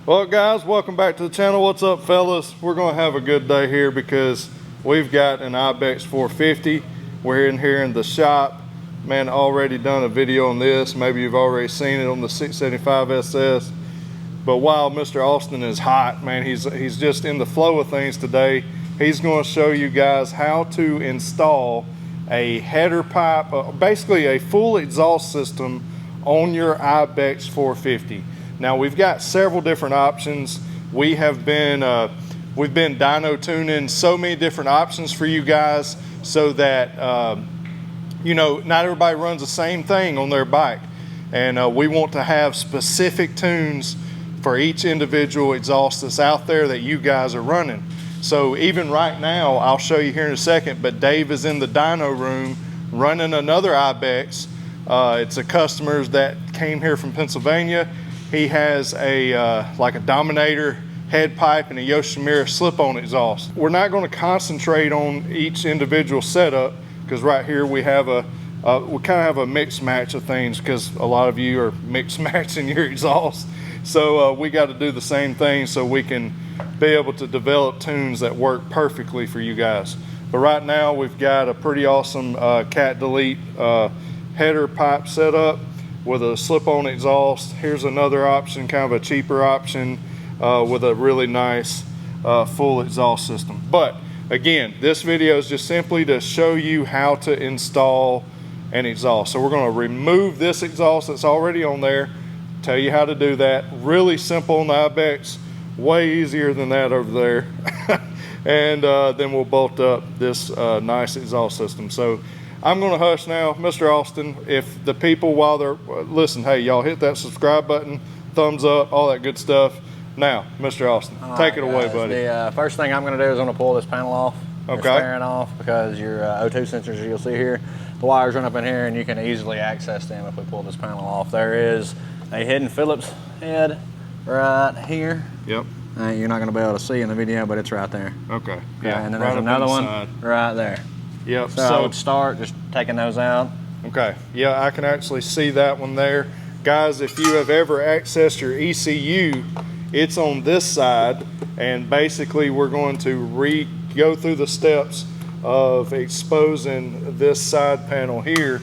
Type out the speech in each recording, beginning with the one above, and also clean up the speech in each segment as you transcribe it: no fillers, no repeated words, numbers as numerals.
Well guys, welcome back to the channel. What's up fellas? We're gonna have a good day here because we've got an IBEX 450. We're in here in the shop. Man, already done a video on this. Maybe you've already seen it on the 675 SS. But while Mr. Austin is hot, man, he's just in the flow of things today. He's gonna show you guys how to install a header pipe, basically a full exhaust system on your IBEX 450. Now we've got several different options. We've been dyno tuning so many different options for you guys so that you know, not everybody runs the same thing on their bike, and we want to have specific tunes for each individual exhaust that's out there that you guys are running. So even right now, I'll show you here in a second, but Dave is in the dyno room running another IBEX. It's a customer that came here from Pennsylvania. He has a like a Dominator head pipe and a Yoshimura slip-on exhaust. We're not going to concentrate on each individual setup because right here we have we kind of have a mix match of things because a lot of you are mix matching your exhaust. So we got to do the same thing so we can be able to develop tunes that work perfectly for you guys. But right now we've got a pretty awesome cat delete header pipe setup with a slip-on exhaust. Here's another option, kind of a cheaper option with a really nice full exhaust system. But again, this video is just simply to show you how to install an exhaust. So we're going to remove this exhaust that's already on there, tell you how to do that. Really simple on the IBEX, way easier than that over there. And then we'll bolt up this nice exhaust system. So I'm going to hush now. Mr. Austin, if the people while they're, listen, hey, y'all hit that subscribe button, thumbs up, all that good stuff. Now, Mr. Austin, take it away, buddy. The first thing I'm going to do is I'm going to pull this panel off. Okay. It's fairing off because your O2 sensors, you'll see here, the wires run up in here and you can easily access them if we pull this panel off. There is a hidden Phillips head right here. Yep. You're not going to be able to see in the video, but it's right there. Okay. Yeah. And then there's another one right there. Yep. So I would start just taking those out. Okay. Yeah, I can actually see that one there. Guys, if you have ever accessed your ECU, it's on this side, and basically we're going to go through the steps of exposing this side panel here.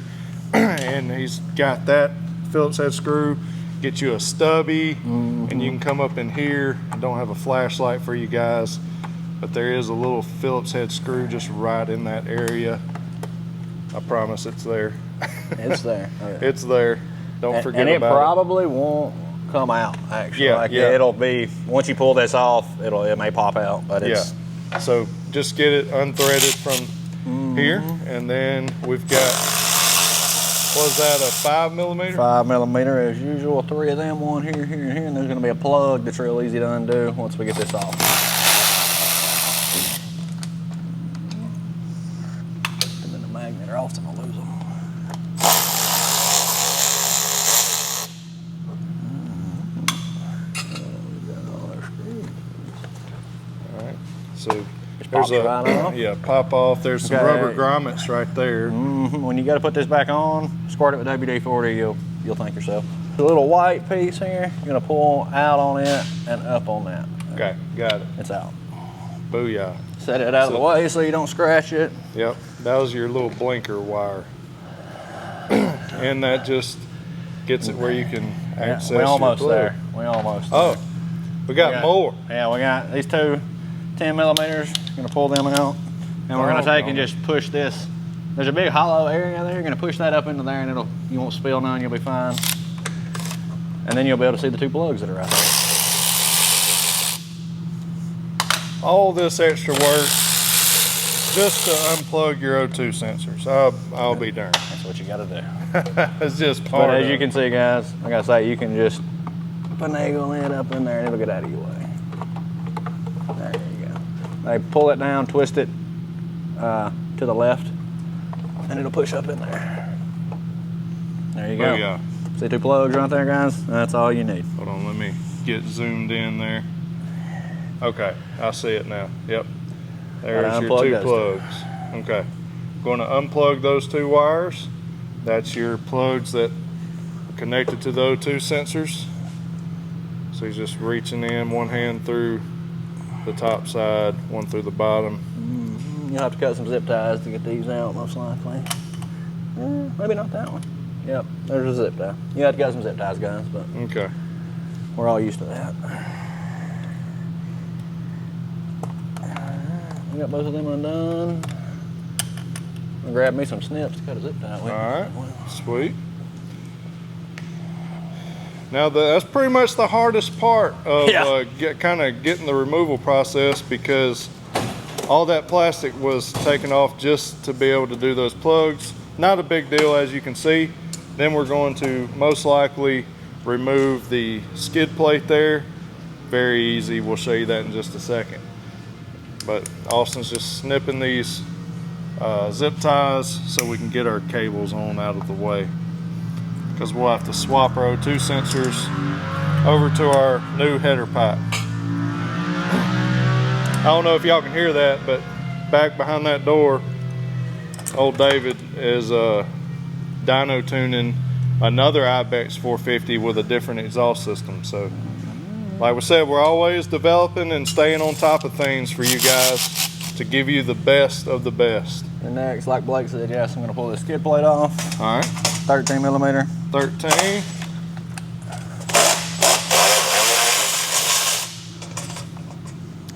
And he's got that Phillips head screw. Get you a stubby, and you can come up in here. I don't have a flashlight for you guys, but there is a little Phillips head screw just right in that area. I promise it's there. It's there. Oh, yeah. It's there. Don't forget about it. And it probably won't come out, actually. Yeah, like yeah. It'll be, once you pull this off, it may pop out, but it's... Yeah. So just get it unthreaded from here, and then we've got, what is that, a 5mm? 5mm as usual, 3 of them, one here, here, and here, and there's going to be a plug that's real easy to undo once we get this off. And then the magnet are often going to lose them. Alright, so there's a right off. Yeah, pop off. There's some rubber grommets right there. When you got to put this back on, squirt it with WD-40, you'll thank yourself. The little white piece here, you're gonna pull out on it and up on that. Okay, got it. It's out. Booyah. Set it out of the way so you don't scratch it. Yep, that was your little blinker wire. And that just gets it where you can access We're almost your plug. there. We're almost there. there. We got more. Yeah, we got these two 10mm. Gonna pull them out, and we're gonna take and just push this. There's a big hollow area there. You're gonna push that up into there, and you won't spill none. You'll be fine. And then you'll be able to see the 2 plugs that are right there. All this extra work just to unplug your O2 sensors. I'll be darned. That's what you gotta do. It's just part But of as you can see, guys, like I say, you can just finagle it up in there, and it'll get out of your way. There you go. They pull it down, twist it to the left, and it'll push up in there. There you go. Yeah. See 2 plugs right there, guys? That's all you need. Hold on, let me get zoomed in there. Okay, I see it now. Yep. There's your 2 plugs. Okay. Going to unplug those 2 wires. That's your plugs that are connected to the O2 sensors. So he's just reaching in, one hand through the top side, one through the bottom. You'll have to cut some zip ties to get these out, most likely. Maybe not that one. Yep, there's a zip tie. You have to cut some zip ties, guys, but Okay. we're all used to that. We got both of them undone. I'm gonna grab me some snips to cut a zip tie with. All right, sweet. Now that's pretty much the hardest part of kind of getting the removal process, because all that plastic was taken off just to be able to do those plugs. Not a big deal, as you can see. Then we're going to most likely remove the skid plate there. Very easy, we'll show you that in just a second. But Austin's just snipping these zip ties so we can get our cables on out of the way, because we'll have to swap our O2 sensors over to our new header pipe. I don't know if y'all can hear that, but back behind that door, old David is dyno tuning another IBEX 450 with a different exhaust system. So like we said, we're always developing and staying on top of things for you guys to give you the best of the best. And next, like Blake said, yes, I'm gonna pull this skid plate off. All right. 13 millimeter. 13.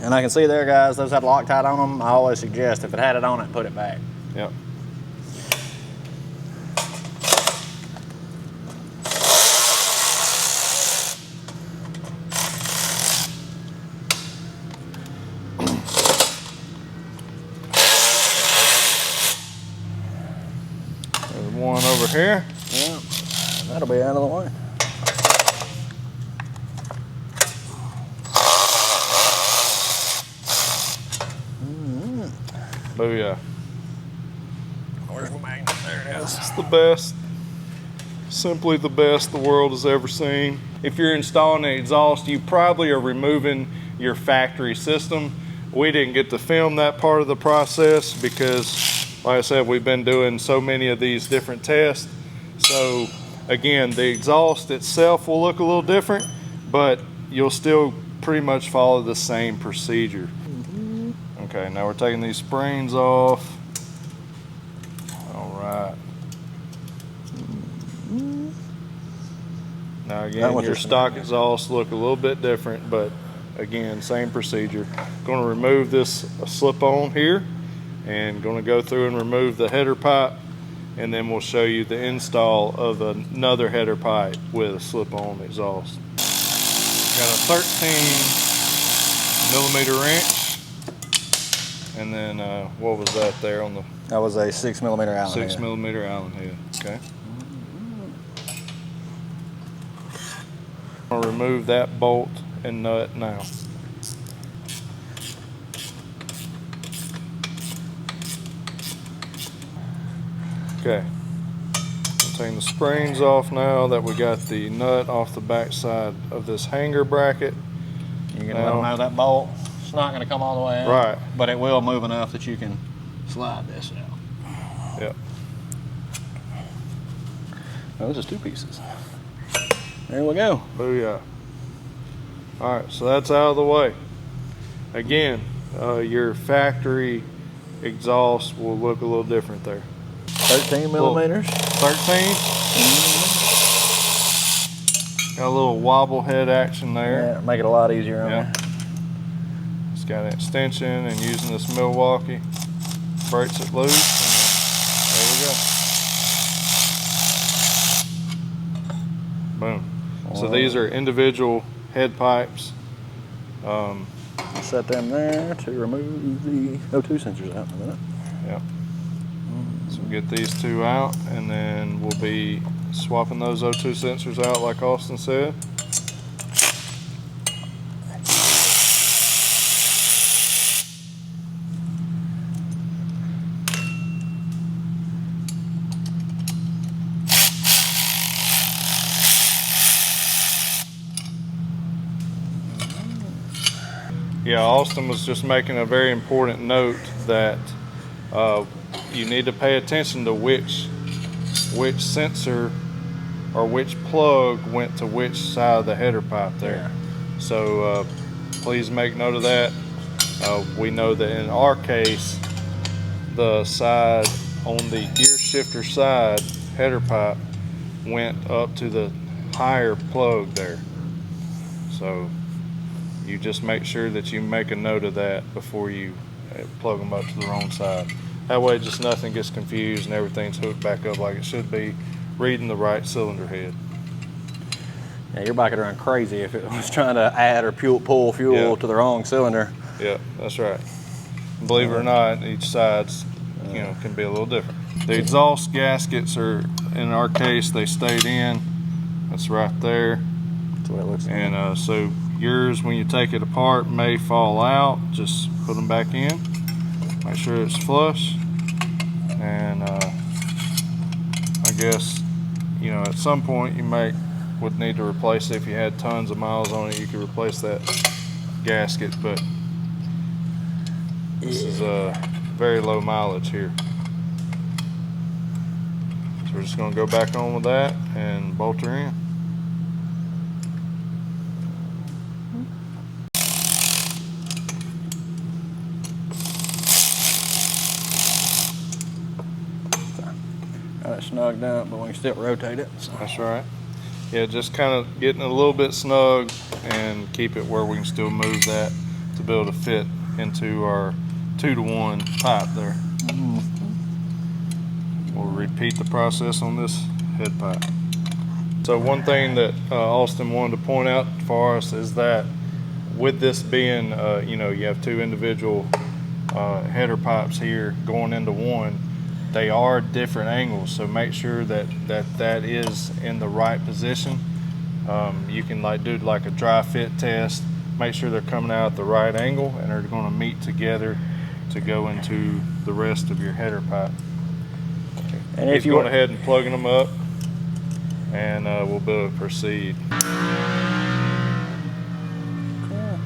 And I can see there, guys, those had Loctite on them. I always suggest if it had it on it, put it back. Yep. There's one over here. Yeah, that'll be out of the way. Booyah. Where's my magnet? There it is. It's the best, simply the best the world has ever seen. If you're installing an exhaust, you probably are removing your factory system. We didn't get to film that part of the process because, like I said, we've been doing so many of these different tests. So again, the exhaust itself will look a little different, but you'll still pretty much follow the same procedure. Okay, now we're taking these springs off. All right. Now again, your stock exhausts look a little bit different, but again, same procedure. Going to remove this slip-on here, and going to go through and remove the header pipe, and then we'll show you the install of another header pipe with a slip-on exhaust. Got a 13 millimeter wrench. And then what was that there on the? That was a 6 millimeter Allen head. 6 millimeter Allen head. Okay. I'll remove that bolt and nut now. Okay. I'm taking the springs off now that we got the nut off the back side of this hanger bracket. You're gonna let them know that bolt. It's not going to come all the way out, right? But it will move enough that you can slide this out. Yep. Oh, this is 2 pieces. There we go. Booyah. All right, so that's out of the way. Again, your factory exhaust will look a little different there. 13 millimeters. 13. Got a little wobble head action there. Yeah, make it a lot easier on you. It's got an extension, and using this Milwaukee breaks it loose, and there we go. Boom. So these are individual head pipes. Set them there to remove the O2 sensors out in a minute. Yep. So we'll get these 2 out, and then we'll be swapping those O2 sensors out like Austin said. Yeah, Austin was just making a very important note that you need to pay attention to which sensor or which plug went to which side of the header pipe there. So please make note of that. We know that in our case, the side on the gear shifter side header pipe went up to the higher plug there. So you just make sure that you make a note of that before you plug them up to the wrong side. That way just nothing gets confused and everything's hooked back up like it should be, reading the right cylinder head. Yeah, your bike would run crazy if it was trying to add or pull fuel to the wrong cylinder. Yeah, that's right. Believe it or not, each side's can be a little different. The exhaust gaskets are, in our case, they stayed in. That's right there. That's what it looks like. And so yours, when you take it apart, may fall out. Just put them back in. Make sure it's flush. And I guess, at some point you would need to replace it. If you had tons of miles on it, you could replace that gasket, but this is very low mileage here. So we're just going to go back on with that and bolt her in. Got it snugged up, but we can still rotate it. So. That's right. Yeah, just kind of getting it a little bit snug and keep it where we can still move that to be able to fit into our 2-to-1 pipe there. We'll repeat the process on this head pipe. So one thing that Austin wanted to point out for us is that with this being, you have 2 individual header pipes here going into one, they are different angles, so make sure that is in the right position. You can do like a dry fit test, make sure they're coming out at the right angle and they're going to meet together to go into the rest of your header pipe. And if you're going ahead and plugging them up, and we'll be able to proceed. Cool.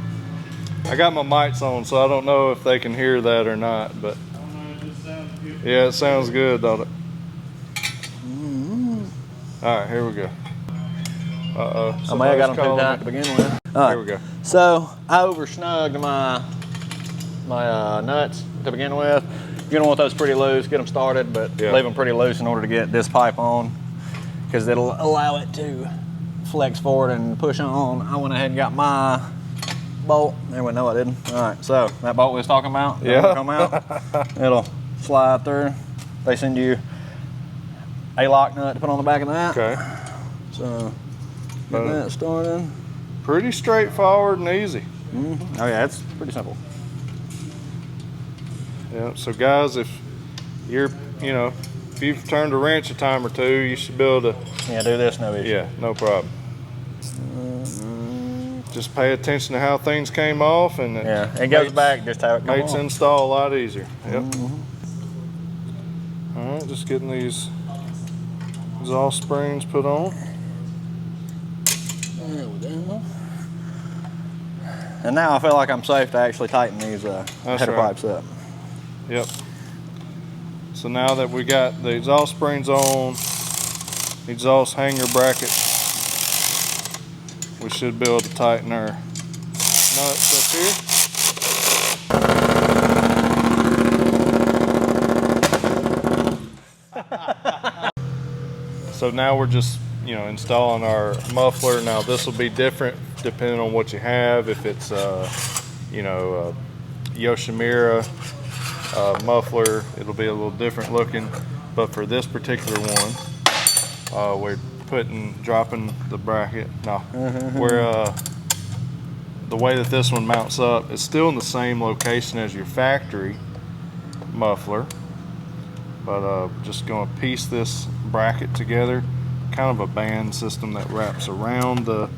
I got my mics on, so I don't know if they can hear that or not, but yeah, it sounds good, don't it? All right, here we go. I may have got them too tight to begin with. All right. Here we go. So I over-snugged my nuts to begin with. You're gonna want those pretty loose, get them started, but leave them pretty loose in order to get this pipe on, because it'll allow it to flex forward and push on. I went ahead and got my bolt. Everyone know I didn't. All right, so that bolt we was talking about, that'll come out. It'll slide through. They send you a lock nut to put on the back of that. Okay. So get that started. Pretty straightforward and easy. Oh yeah, it's pretty simple. Yeah, so guys, if you're, if you've turned a wrench a time or two, you should be able to do this, no issue. Yeah, no problem. Just pay attention to how things came off, and it goes back just how it comes makes install a lot easier. Yep. All right, just getting these exhaust springs put on. There we go. And now I feel like I'm safe to actually tighten these header pipes up. Yep. So now that we got the exhaust springs on, exhaust hanger bracket, we should be able to tighten our nuts up here. So now we're just, installing our muffler. Now this will be different depending on what you have. If it's, Yoshimura muffler, it'll be a little different looking. But for this particular one, we're dropping the bracket. No, we're the way that this one mounts up is still in the same location as your factory muffler, but just going to piece this bracket together, kind of a band system that wraps around the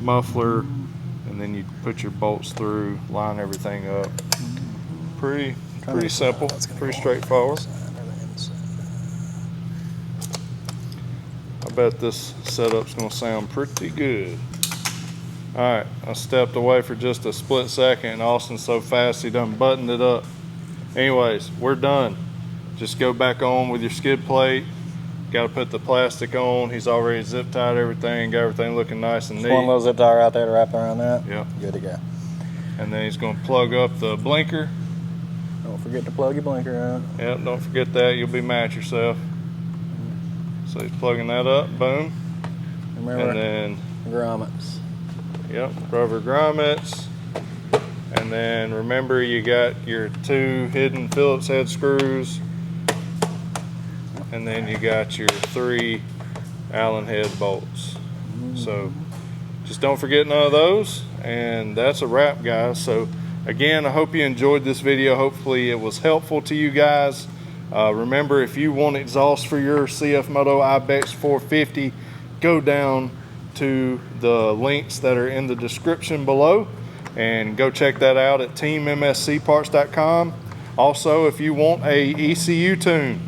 muffler, and then you put your bolts through, line everything up. Pretty simple, pretty straightforward. I bet this setup's gonna sound pretty good. All right, I stepped away for just a split second, and Austin's so fast he done buttoned it up. Anyways, we're done. Just go back on with your skid plate, Got to put the plastic on. He's already zip tied everything, got everything looking nice and neat. One little zip tie right there to wrap around that. Yep. Good to go. And then he's going to plug up the blinker. Don't forget to plug your blinker out. Yep, don't forget that. You'll be mad at yourself. So he's plugging that up. Boom. Remember, and then grommets. Yep, rubber grommets. And then remember, you got your 2 hidden Phillips head screws. And then you got your 3 Allen head bolts. So just don't forget none of those. And that's a wrap, guys. So again, I hope you enjoyed this video. Hopefully it was helpful to you guys. Remember, if you want exhaust for your CFMOTO IBEX 450, go down to the links that are in the description below and go check that out at teammscparts.com. Also, if you want a ECU tune,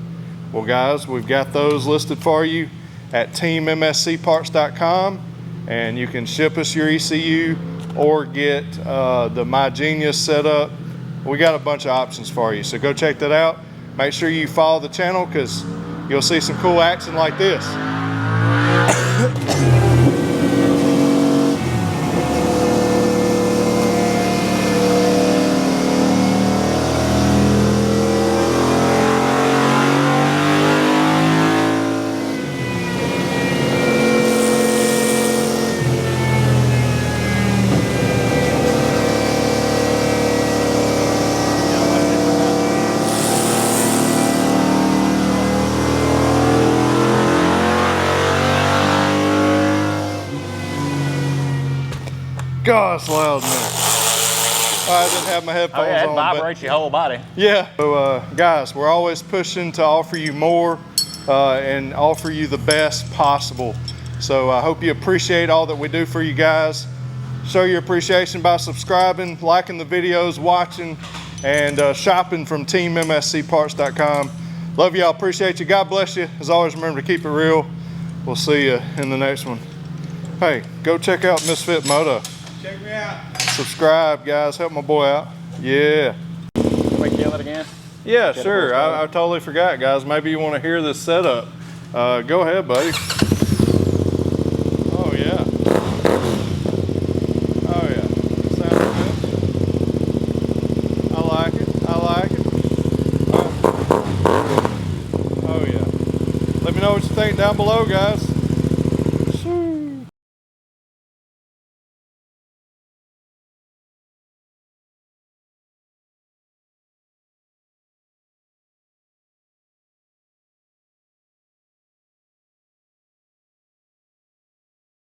well guys, we've got those listed for you at teammscparts.com, and you can ship us your ECU or get the My Genius set up. We got a bunch of options for you, so go check that out. Make sure you follow the channel because you'll see some cool action like this. God, it's loud, man. I didn't have my headphones Oh yeah, it on. vibrates your whole body. Yeah. So guys, we're always pushing to offer you more and offer you the best possible. So I hope you appreciate all that we do for you guys. Show your appreciation by subscribing, liking the videos, watching, and shopping from teammscparts.com. Love y'all, appreciate you. God bless you. As always, remember to keep it real. We'll see you in the next one. Hey, go check out Misfit Moto. Check me out. Subscribe, guys. Help my boy out. Yeah. Can we kill it again? Yeah, sure. I totally forgot, guys. Maybe you want to hear this setup. Go ahead, buddy. Oh, yeah. Oh, yeah. Sounds good. I like it. I like it. Oh, yeah. Let me know what you think down below, guys.